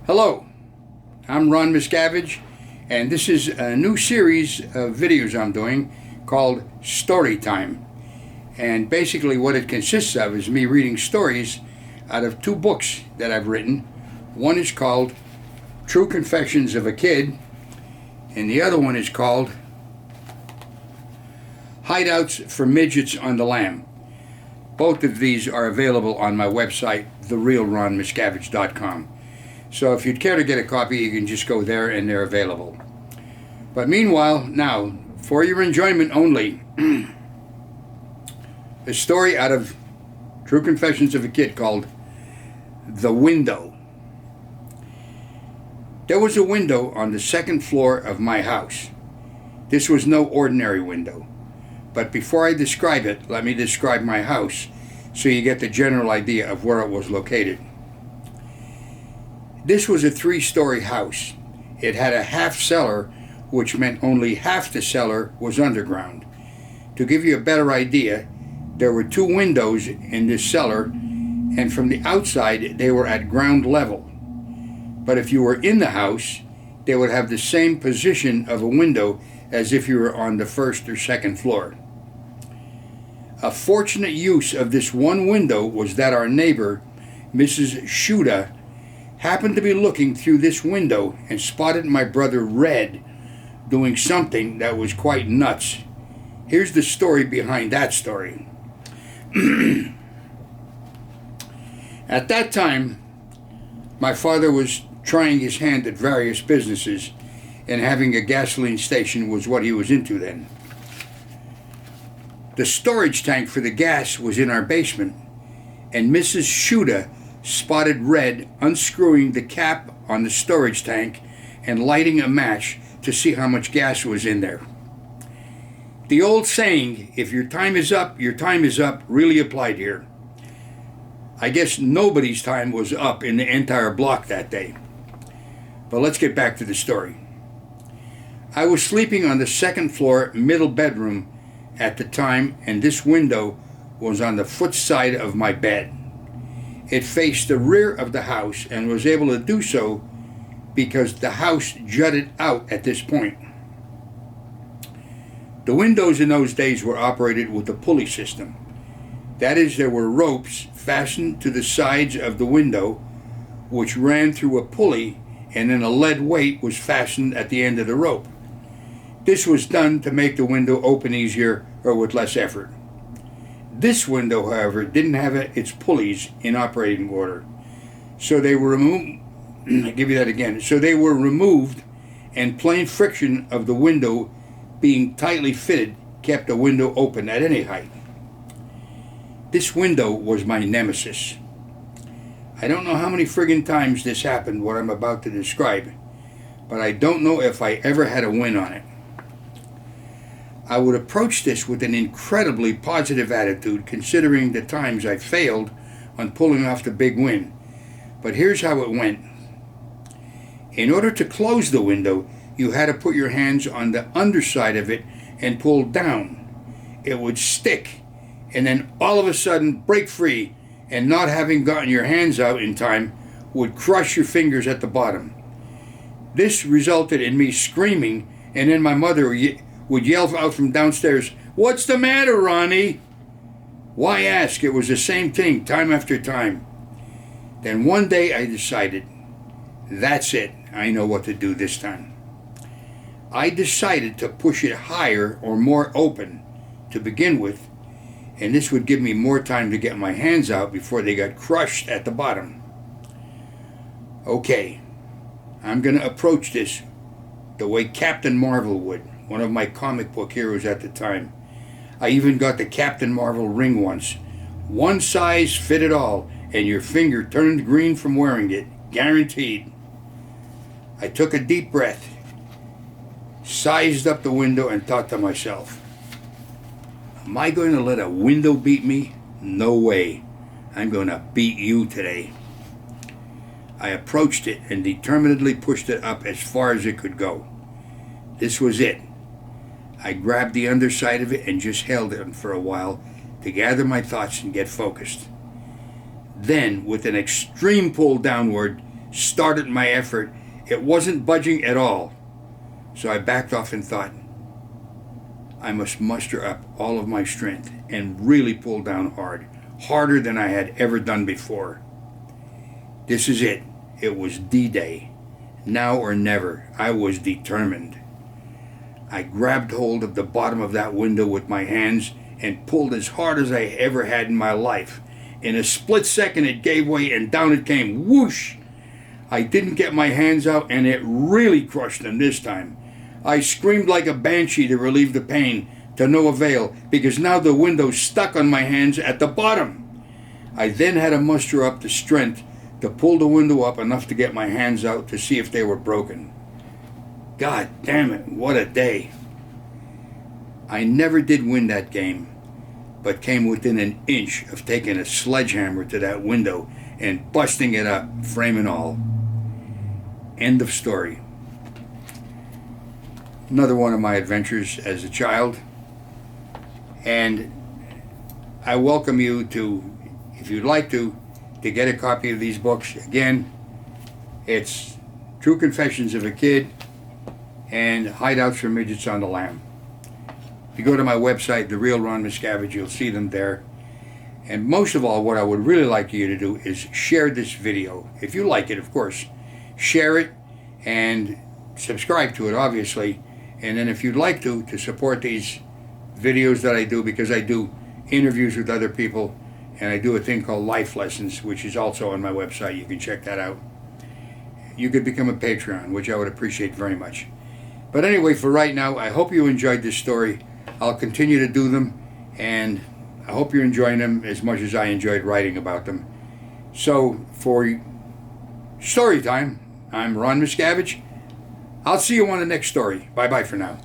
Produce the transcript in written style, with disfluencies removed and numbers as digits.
Hello, I'm Ron Miscavige, and this is a new series of videos I'm doing called Story Time. And basically what it consists of is me reading stories out of two books that I've written. One is called True Confessions of a Kid, and the other one is called Hideouts for Midgets on the Lam. Both of these are available on my website, therealronmiscavige.com. So if you'd care to get a copy, you can just go there and they're available. But meanwhile, now, for your enjoyment only, a story out of True Confessions of a Kid called The Window. There was a window on the second floor of my house. This was no ordinary window. But before I describe it, let me describe my house so you get the general idea of where it was located. This was a 3-story house. It had a half cellar, which meant only half the cellar was underground. To give you a better idea, there were 2 windows in this cellar, and from the outside they were at ground level. But if you were in the house, they would have the same position of a window as if you were on the first or second floor. A fortunate use of this one window was that our neighbor, Mrs. Shuda, happened to be looking through this window and spotted my brother Red doing something that was quite nuts. Here's the story behind that story. At that time, my father was trying his hand at various businesses, and having a gasoline station was what he was into then. The storage tank for the gas was in our basement, and Mrs. Shuda spotted Red unscrewing the cap on the storage tank and lighting a match to see how much gas was in there. The old saying, if your time is up, your time is up, really applied here. I guess nobody's time was up in the entire block that day. But let's get back to the story. I was sleeping on the second floor middle bedroom at the time, and this window was on the foot side of my bed. It faced the rear of the house and was able to do so because the house jutted out at this point. The windows in those days were operated with a pulley system. That is, there were ropes fastened to the sides of the window which ran through a pulley, and then a lead weight was fastened at the end of the rope. This was done to make the window open easier or with less effort. This window, however, didn't have its pulleys in operating order. So they were removed. I'll give you that again. So they were removed, and plain friction of the window being tightly fitted kept the window open at any height. This window was my nemesis. I don't know how many friggin' times this happened, what I'm about to describe, but I don't know if I ever had a win on it. I would approach this with an incredibly positive attitude, considering the times I failed on pulling off the big win. But here's how it went. In order to close the window, you had to put your hands on the underside of it and pull down. It would stick, and then all of a sudden break free, and not having gotten your hands out in time would crush your fingers at the bottom. This resulted in me screaming, and then my mother would yell out from downstairs, "What's the matter, Ronnie?" Why ask? It was the same thing time after time. Then one day I decided, that's it, I know what to do this time. I decided to push it higher or more open to begin with, and this would give me more time to get my hands out before they got crushed at the bottom. Okay, I'm going to approach this the way Captain Marvel would, one of my comic book heroes at the time. I even got the Captain Marvel ring once. One size fitted all, and your finger turned green from wearing it, guaranteed. I took a deep breath, sized up the window, and thought to myself, am I going to let a window beat me? No way. I'm going to beat you today. I approached it and determinedly pushed it up as far as it could go. This was it. I grabbed the underside of it and just held it for a while to gather my thoughts and get focused. Then, with an extreme pull downward, started my effort. It wasn't budging at all. So I backed off and thought, I must muster up all of my strength and really pull down hard, harder than I had ever done before. This is it. It was D-Day. Now or never. I was determined. I grabbed hold of the bottom of that window with my hands and pulled as hard as I ever had in my life. In a split second it gave way and down it came. Whoosh! I didn't get my hands out and it really crushed them this time. I screamed like a banshee to relieve the pain, to no avail, because now the window stuck on my hands at the bottom. I then had to muster up the strength to pull the window up enough to get my hands out to see if they were broken. God damn it, what a day. I never did win that game, but came within an inch of taking a sledgehammer to that window and busting it up, frame and all. End of story. Another one of my adventures as a child. And I welcome you to, if you'd like to get a copy of these books. Again, it's True Confessions of a Kid and Hideouts for Midgets on the Lam. If you go to my website, The Real Ron Miscavige, you'll see them there. And most of all, what I would really like you to do is share this video. If you like it, of course. Share it and subscribe to it, obviously. And then if you'd like to support these videos that I do, because I do interviews with other people, and I do a thing called Life Lessons, which is also on my website. You can check that out. You could become a Patreon, which I would appreciate very much. But anyway, for right now, I hope you enjoyed this story. I'll continue to do them, and I hope you're enjoying them as much as I enjoyed writing about them. So, for story time, I'm Ron Miscavige. I'll see you on the next story. Bye-bye for now.